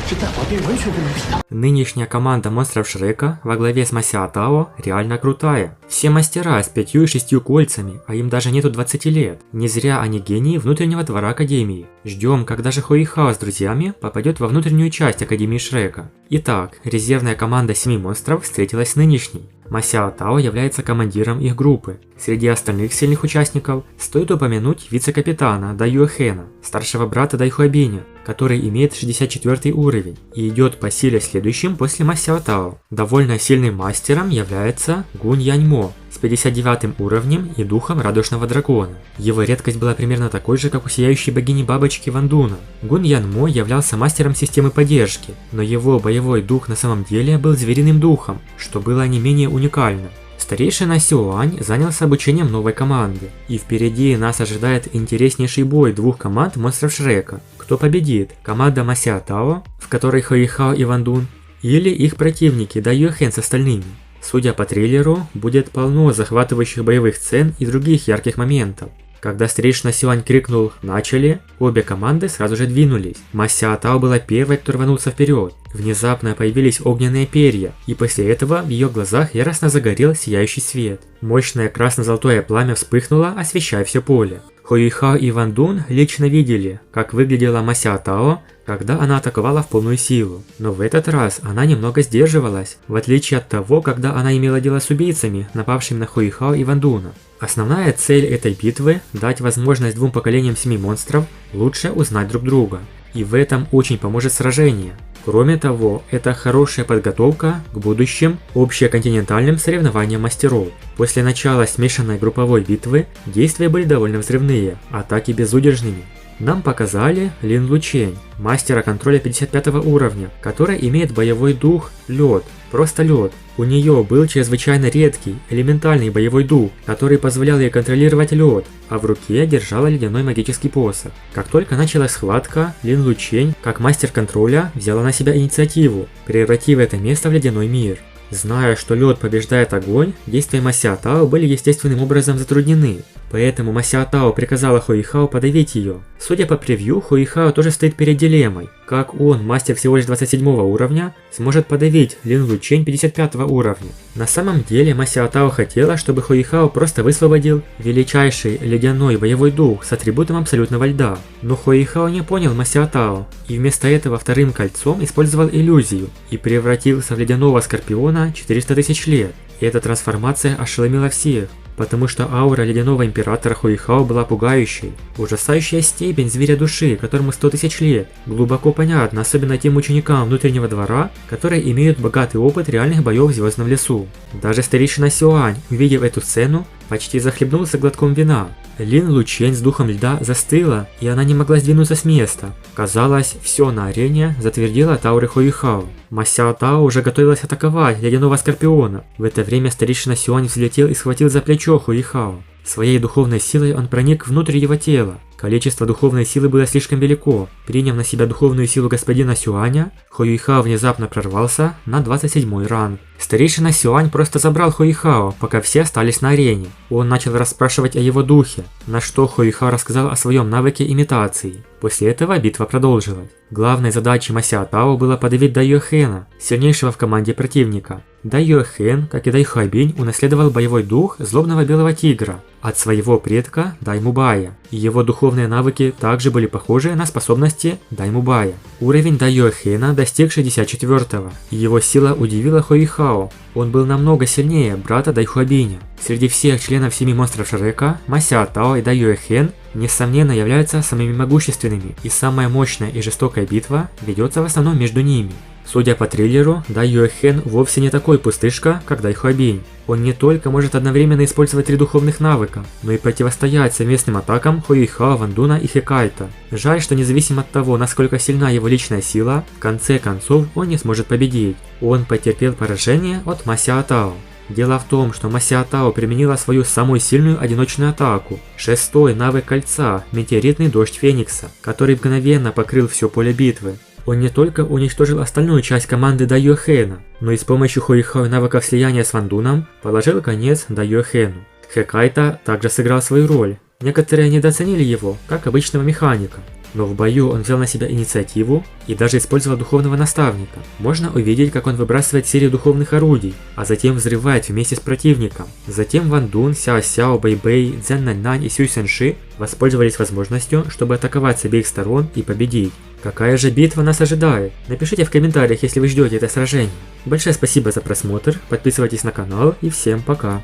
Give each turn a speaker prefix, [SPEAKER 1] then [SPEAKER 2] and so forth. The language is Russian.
[SPEAKER 1] 是蛋黄边完全不能比的。
[SPEAKER 2] Нынешняя команда монстров Шрека во главе с Масяотао реально крутая. Все мастера с 5 и 6 кольцами, а им даже нету 20 лет. Не зря они гении внутреннего двора Академии. Ждем, когда же Хуэйхао с друзьями попадет во внутреннюю часть Академии Шрека. Итак, резервная команда 7 монстров встретилась с нынешней. Масяотао является командиром их группы. Среди остальных сильных участников стоит упомянуть вице-капитана Даюэхэна, старшего брата Дайхуабиня, который имеет 64 уровень и идет по силе следующим после Масяотао. Довольно сильным мастером является Гунь Яньмо с 59 уровнем и духом радужного дракона. Его редкость была примерно такой же, как у сияющей богини бабочки Вандуна. Гунь Яньмо являлся мастером системы поддержки, но его боевой дух на самом деле был звериным духом, что было не менее уникально. Старейшина Сюань занялся обучением новой команды, и впереди нас ожидает интереснейший бой двух команд монстров Шрека. Кто победит? Команда Масяотао, в которой Хуэйхао и Вандун, или их противники Даюэхэн с остальными? Судя по трейлеру, будет полно захватывающих боевых сцен и других ярких моментов. Когда старейшина Сюань крикнул «Начали!», обе команды сразу же двинулись. Масяотао была первой, кто рванулся вперед. Внезапно появились огненные перья, и после этого в ее глазах яростно загорел сияющий свет. Мощное красно-золотое пламя вспыхнуло, освещая все поле. Хуэйхао и Вандун лично видели, как выглядела Масяотао, когда она атаковала в полную силу. Но в этот раз она немного сдерживалась, в отличие от того, когда она имела дело с убийцами, напавшими на Хуэйхао и Вандуна. Основная цель этой битвы – дать возможность двум поколениям 7 монстров лучше узнать друг друга. И в этом очень поможет сражение. Кроме того, это хорошая подготовка к будущим общеконтинентальным соревнованиям мастеров. После начала смешанной групповой битвы действия были довольно взрывные, атаки безудержными. Нам показали Лин Лучень, мастера контроля 55 уровня, которая имеет боевой дух лед, просто лед. У нее был чрезвычайно редкий, элементальный боевой дух, который позволял ей контролировать лед, а в руке держала ледяной магический посох. Как только началась схватка, Лин Лучень, как мастер контроля, взяла на себя инициативу, превратив это место в ледяной мир. Зная, что лед побеждает огонь, действия Масяотао были естественным образом затруднены, поэтому Масяотао приказала Хуэйхао подавить ее. Судя по превью, Хуэйхао тоже стоит перед дилеммой, как он, мастер всего лишь 27 уровня, сможет подавить Лин Лучень 55 уровня. На самом деле Масяотао хотела, чтобы Хуэйхао просто высвободил величайший ледяной боевой дух с атрибутом абсолютного льда. Но Хуэйхао не понял Масяотао, и вместо этого вторым кольцом использовал иллюзию и превратился в ледяного скорпиона 400 тысяч лет. И эта трансформация ошеломила всех, потому что аура ледяного императора Хуэйхао была пугающей. Ужасающая степень зверя души, которому 100 тысяч лет, глубоко понятно, особенно тем ученикам внутреннего двора, которые имеют богатый опыт реальных боев в Звездном лесу. Даже старейшина Сюань, увидев эту сцену, почти захлебнулся глотком вина. Лин Лучень с духом льда застыла, и она не могла сдвинуться с места. Казалось, все на арене затвердило от ауры Хуэйхао. Масяотао уже готовилась атаковать ледяного скорпиона. В это время старейшина Сюань взлетел и схватил за плечо Хуэйхао. Своей духовной силой он проник внутрь его тела. Количество духовной силы было слишком велико. Приняв на себя духовную силу господина Сюаня, Хуэйхао внезапно прорвался на 27 ранг. Старейшина Сюань просто забрал Хуэйхао, пока все остались на арене. Он начал расспрашивать о его духе, на что Хуэйхао рассказал о своем навыке имитации. После этого битва продолжилась. Главной задачей Масяотао было подавить Даюэхэна, сильнейшего в команде противника. Даюэхэн, как и Дайхуабинь, унаследовал боевой дух злобного белого тигра от своего предка Даймубая, и его духовные навыки также были похожи на способности Даймубая. Уровень Даюэхэна достиг 64-го, и его сила удивила Хуэйхао. Он был намного сильнее брата Дайхуабиня. Среди всех членов 7 монстров Шрека, Масяотао и Даюэхэн несомненно являются самыми могущественными, и самая мощная и жестокая битва ведется в основном между ними. Судя по трейлеру, Даюэхэн вовсе не такой пустышка, как Дайхуабинь. Он не только может одновременно использовать 3 духовных навыка, но и противостоять совместным атакам Хуэйхао, Вандуна и Хэкайто. Жаль, что независимо от того, насколько сильна его личная сила, в конце концов он не сможет победить. Он потерпел поражение от Масяотао. Дело в том, что Масяотао применила свою самую сильную одиночную атаку, 6-й навык кольца, метеоритный дождь Феникса, который мгновенно покрыл все поле битвы. Он не только уничтожил остальную часть команды Даюэхэна, но и с помощью Хуэйхао навыков слияния с Вандуном положил конец Даюэхэну. Хэкайто также сыграл свою роль. Некоторые недооценили его, как обычного механика. но в бою он взял на себя инициативу и даже использовал духовного наставника. Можно увидеть, как он выбрасывает серию духовных орудий, а затем взрывает вместе с противником. Затем Ван Дун, Сяо Сяо, Бэй Бэй, Цзэн Нань Нань и Сюй Сэнши воспользовались возможностью, чтобы атаковать с обеих сторон и победить. Какая же битва нас ожидает? Напишите в комментариях, если вы ждете это сражение. Большое спасибо за просмотр, подписывайтесь на канал и всем пока.